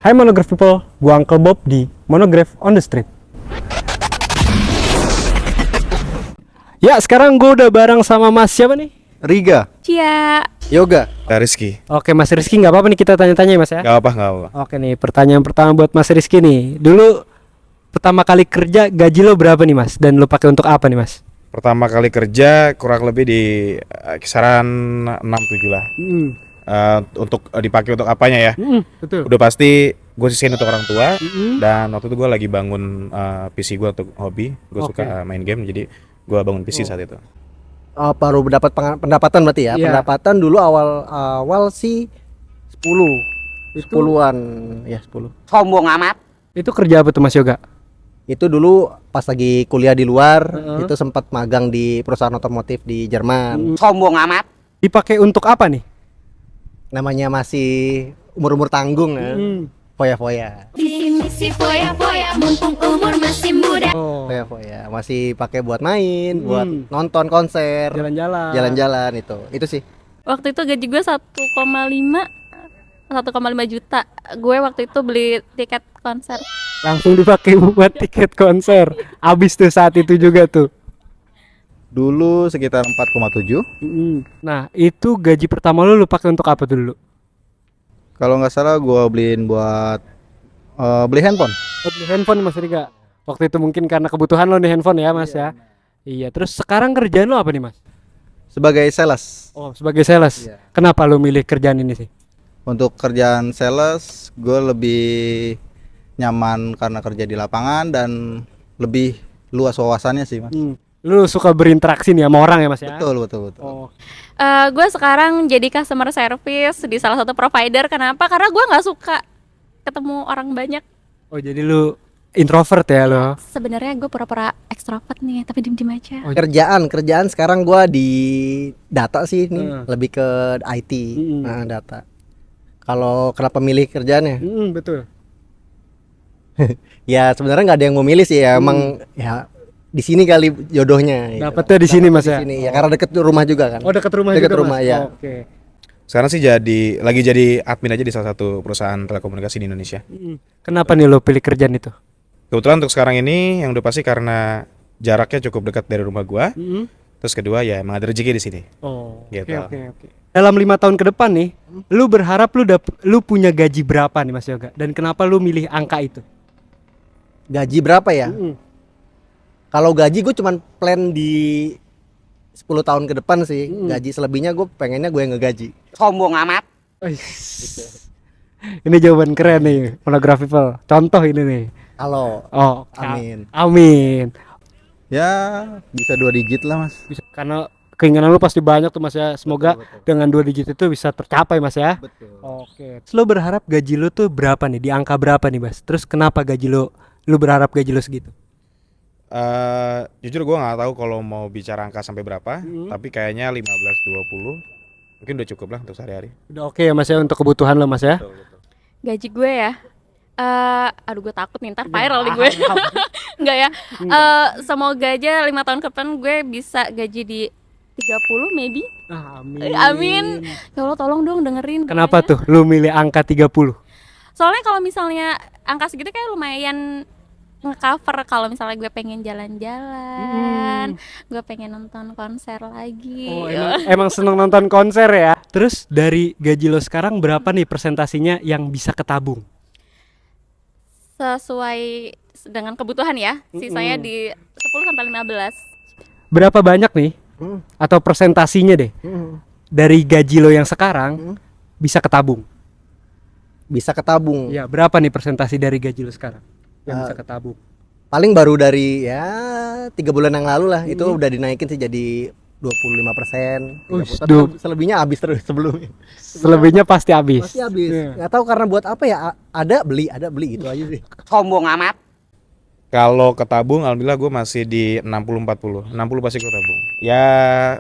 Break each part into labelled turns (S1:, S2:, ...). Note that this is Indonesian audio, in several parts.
S1: Hai Monograph People, gua Uncle Bob di Monograph on the Street. Ya, sekarang gua udah bareng sama Mas siapa nih?
S2: Riga,
S3: Cia.
S2: Yoga,
S4: Rizky.
S1: Oke, Mas Rizky, nggak apa-apa nih kita tanya-tanya ya, Mas ya?
S4: Gak apa.
S1: Oke nih, pertanyaan pertama buat Mas Rizky nih. Dulu pertama kali kerja gaji lo berapa nih, Mas? Dan lo pakai untuk apa nih, Mas?
S4: Pertama kali kerja kurang lebih di kisaran 6-7 lah. Untuk dipakai untuk apanya ya?
S1: Betul.
S4: Udah pasti gue sisihin untuk orang tua. Dan waktu itu gue lagi bangun PC gue untuk hobi. Gue
S1: Oke.
S4: suka main game, jadi gue bangun PC saat itu.
S2: baru mendapat pendapatan berarti ya?
S1: Iya.
S2: Pendapatan dulu awal sih 10 10-an ya 10.
S3: Sombong amat.
S1: Itu kerja apa tuh, Mas Yoga?
S2: Itu dulu pas lagi kuliah di luar,
S1: Heeh.
S2: itu sempat magang di perusahaan otomotif di Jerman.
S3: Sombong amat.
S1: Dipakai untuk apa nih?
S2: Namanya masih umur-umur tanggung ya. Foya-foya.
S5: Misi foya-foya mumpung umur masih muda.
S1: Oh,
S2: Foya-foya. Masih pakai buat main, buat
S1: Hmm.
S2: nonton konser,
S1: jalan-jalan.
S2: jalan-jalan itu. Itu sih.
S6: Waktu itu gaji gue 1,5 juta. Gue waktu itu beli tiket konser.
S1: Langsung dipakai buat tiket konser. Abis tuh saat itu juga tuh.
S7: Dulu sekitar 4,7.
S1: Nah, itu gaji pertama lu pakai untuk apa tuh dulu?
S7: Kalau nggak salah gua beliin buat beli handphone.
S1: Oh, beli handphone Mas Riga. Waktu itu mungkin karena kebutuhan lo nih handphone ya, Mas ya. Iya, terus sekarang kerjaan lo apa nih, Mas?
S7: Sebagai sales.
S1: Oh, sebagai sales.
S7: Iya.
S1: Kenapa lo milih kerjaan ini sih?
S7: Untuk kerjaan sales gue lebih nyaman karena kerja di lapangan dan lebih luas wawasannya sih, Mas.
S1: Lu suka berinteraksi nih sama orang ya, Mas ya?
S7: Betul.
S1: Oh,
S6: Gue sekarang jadi customer service di salah satu provider. Kenapa? Karena gue nggak suka ketemu orang banyak.
S1: oh jadi lu introvert ya lo?
S6: Sebenarnya gue pura-pura ekstrovert nih, tapi diem-diem aja.
S1: Oh,
S2: Kerjaan sekarang gua di data sih nih,
S1: Heeh.
S2: lebih ke IT.
S1: Mm-mm.
S2: Nah, data. Kalau kenapa milih kerjaannya?
S1: betul.
S2: Ya sebenarnya nggak ada yang mau milih sih ya, emang ya di sini kali jodohnya. gitu.
S1: Dapatnya di sini, Mas
S2: Di
S1: ya?
S2: sini ya karena deket rumah juga kan.
S1: Oh, dekat rumah
S2: Dekat
S1: juga,
S2: rumah,
S1: Mas?
S2: ya.
S1: Oke.
S4: Sekarang sih lagi jadi admin aja di salah satu perusahaan telekomunikasi di Indonesia.
S1: Kenapa nih lo pilih kerjaan itu?
S4: Kebetulan untuk sekarang ini yang udah pasti karena jaraknya cukup dekat dari rumah gua. Terus kedua ya emang ada rezeki di sini.
S1: Oh,
S4: Gitu.
S1: oke. Dalam 5 tahun ke depan nih, lu berharap lu punya gaji berapa nih, Mas Yoga? Dan kenapa lu milih angka itu?
S2: Gaji berapa ya? Kalau gaji gue cuman plan di 10 tahun ke depan sih. Gaji selebihnya gue pengennya gue yang ngegaji.
S3: Sombong amat.
S1: Ini jawaban keren nih, Monograph People. Contoh ini nih.
S2: Halo.
S1: Oh,
S2: Amin.
S1: Amin.
S7: Ya, bisa 2 digit lah, Mas.
S1: Bisa, karena keinginan lu pasti banyak tuh, Mas ya. Semoga
S2: Betul.
S1: dengan 2 digit itu bisa tercapai, Mas ya.
S2: Betul.
S1: Oke. Terus lu berharap gaji lu tuh berapa nih? Di angka berapa nih, Mas? Terus kenapa gaji lu berharap gaji lu segitu?
S4: Jujur gue nggak tahu kalau mau bicara angka sampai berapa, tapi kayaknya 15-20 mungkin udah cukup lah untuk sehari-hari.
S1: Udah oke ya, Mas ya, untuk kebutuhan lo, Mas ya.
S4: Betul.
S6: Gaji gue ya. Aduh, gue takut nih ntar viral nih gue. Enggak ya. Semoga aja 5 tahun ke depan gue bisa gaji di 30 maybe.
S1: Amin.
S6: Amin. Ya Allah, tolong dong dengerin.
S1: Kenapa
S6: gue.
S1: tuh lu milih angka 30?
S6: Soalnya kalau misalnya angka segitu kayak lumayan nge-cover kalau misalnya gue pengen jalan-jalan, gue pengen nonton konser lagi.
S1: Oh, emang seneng nonton konser ya. Terus dari gaji lo sekarang berapa nih persentasinya yang bisa ketabung?
S6: Sesuai dengan kebutuhan ya. Sisanya di 10-15.
S1: Berapa banyak nih? Atau persentasinya deh dari gaji lo yang sekarang bisa ketabung?
S2: Bisa ketabung.
S1: Ya, berapa nih persentasi dari gaji lo sekarang yang bisa ketabung?
S2: Paling baru dari ya 3 bulan yang lalu lah itu udah dinaikin sih jadi 25%.
S1: Ush,
S2: 30%. Tapi selebihnya habis terus sebelumnya.
S1: Selebihnya pasti habis.
S2: Pasti habis.
S1: Iya.
S2: Nggak tahu karena buat apa ya? Ada beli gitu aja sih.
S3: Sombong amat.
S4: Kalau ketabung, alhamdulillah gue masih di 60-40. 60 pasti gue tabung. Ya,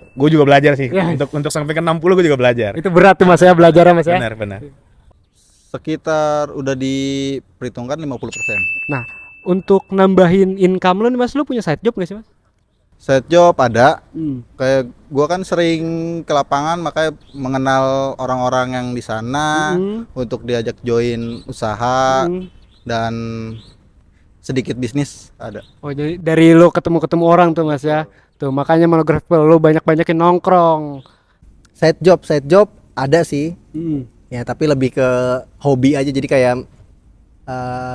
S4: gue juga belajar sih.
S1: Ya.
S4: Untuk sampai ke 60 gue juga belajar.
S1: Itu berat tuh, Mas ya, belajarnya, Mas ya.
S4: Benar.
S7: Sekitar udah diperhitungkan 50%.
S1: Nah, untuk nambahin income lo nih, Mas, lu punya side job gak sih, Mas?
S7: Side job ada.
S1: Hmm.
S7: Kayak gua kan sering ke lapangan, makanya mengenal orang-orang yang di sana untuk diajak join usaha dan sedikit bisnis ada.
S1: Oh, jadi dari lo ketemu orang tuh Mas ya. Tuh makanya Monografi lo banyak-banyakin nongkrong.
S2: Side job ada sih. Ya tapi lebih ke hobi aja, jadi kayak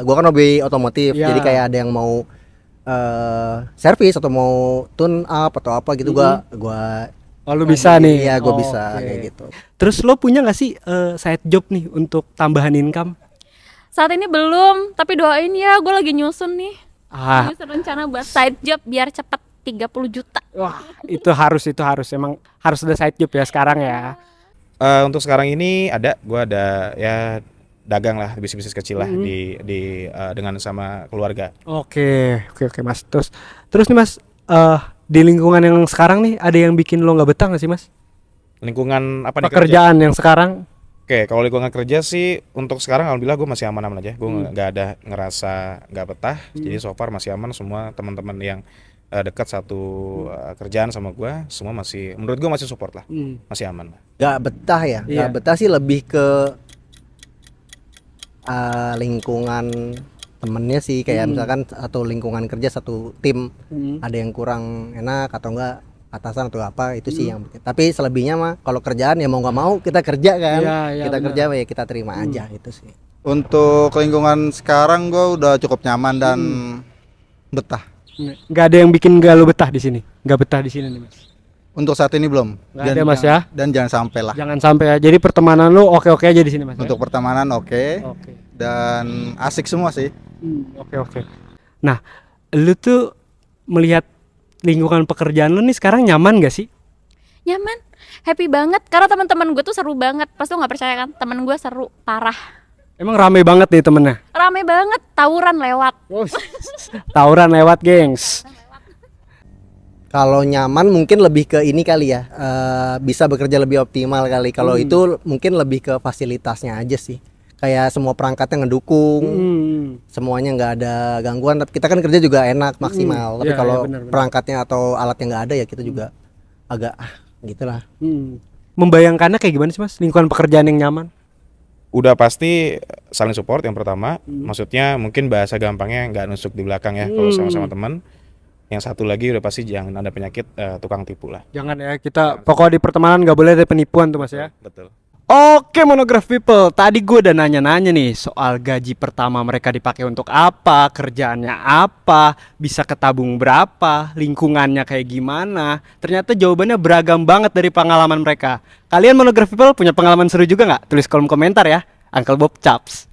S2: gua kan hobi otomotif,
S1: Ya.
S2: jadi kayak ada yang mau servis atau mau tune up atau apa gitu, gua
S1: Oh, lu bisa nih.
S2: Iya, gua
S1: Oh,
S2: bisa
S1: oke.
S2: kayak gitu.
S1: Terus lo punya nggak sih side job nih untuk tambahan income?
S6: Saat ini belum, tapi doain ya, gue lagi nyusun nih.
S1: Ah,
S6: Nyusun rencana buat side job biar cepet 30 juta.
S1: wah, itu harus emang harus ada side job ya sekarang ya.
S4: Untuk sekarang ini gue ada ya dagang lah, bisnis kecil lah di dengan sama keluarga.
S1: Oke Mas. Terus nih Mas, di lingkungan yang sekarang nih ada yang bikin lo nggak betah nggak sih Mas?
S4: Lingkungan apa nih kerja?
S1: Pekerjaan yang sekarang?
S4: Oke, kalau lingkungan kerja sih untuk sekarang alhamdulillah gue masih aman-aman aja. Gue nggak ada ngerasa nggak betah. Jadi so far masih aman, semua teman-teman yang dekat satu kerjaan sama gue semua masih, menurut gue masih support lah, masih aman.
S2: Gak betah ya,
S1: Iya.
S2: gak betah sih lebih ke lingkungan temennya sih, kayak misalkan atau lingkungan kerja satu tim ada yang kurang enak atau enggak atasan atau apa, itu sih yang. Tapi selebihnya mah kalau kerjaan ya mau nggak mau kita kerja kan,
S1: Iya,
S2: kita
S1: benar.
S2: kerja ya kita terima aja itu sih.
S7: Untuk lingkungan sekarang gua udah cukup nyaman dan betah.
S1: Nggak ada yang bikin nggak lo betah di sini? Nggak betah di sini nih Mas?
S7: Untuk saat ini belum.
S1: Nggak ada, Mas, ya?
S7: Dan jangan sampai lah.
S1: Jangan sampai ya. Jadi pertemanan lo oke-oke aja di sini Mas.
S7: Untuk pertemanan oke.
S1: Oke.
S7: Dan asik semua sih.
S1: Oke. Nah, lu tuh melihat lingkungan pekerjaan lu nih sekarang nyaman gak sih?
S6: Nyaman, happy banget karena teman-teman gue tuh seru banget. Pas lu nggak percaya kan, temen gue seru parah,
S1: Emang rame banget nih temennya?
S6: rame banget, tawuran lewat.
S1: Tawuran lewat, gengs.
S2: Kalau nyaman mungkin lebih ke ini kali ya, bisa bekerja lebih optimal kali. Kalau itu mungkin lebih ke fasilitasnya aja sih. Kayak semua perangkatnya ngedukung, semuanya nggak ada gangguan. Tapi kita kan kerja juga enak, maksimal. Tapi
S1: Iya,
S2: kalau
S1: iya, benar.
S2: perangkatnya atau alatnya nggak ada ya kita juga agak gitulah.
S1: Membayangkannya kayak gimana sih Mas? Lingkungan pekerjaan yang nyaman?
S4: Udah pasti saling support yang pertama. Maksudnya mungkin bahasa gampangnya nggak nusuk di belakang ya kalau sama-sama teman. Yang satu lagi udah pasti jangan ada penyakit tukang tipu lah.
S1: Jangan ya, kita pokoknya di pertemanan nggak boleh ada penipuan tuh Mas ya.
S4: Betul.
S1: Oke Monograph People, tadi gue udah nanya-nanya nih soal gaji pertama mereka dipakai untuk apa, kerjaannya apa, bisa ketabung berapa, lingkungannya kayak gimana. Ternyata jawabannya beragam banget dari pengalaman mereka. Kalian Monograph People punya pengalaman seru juga nggak? Tulis kolom komentar ya. Uncle Bob Chaps.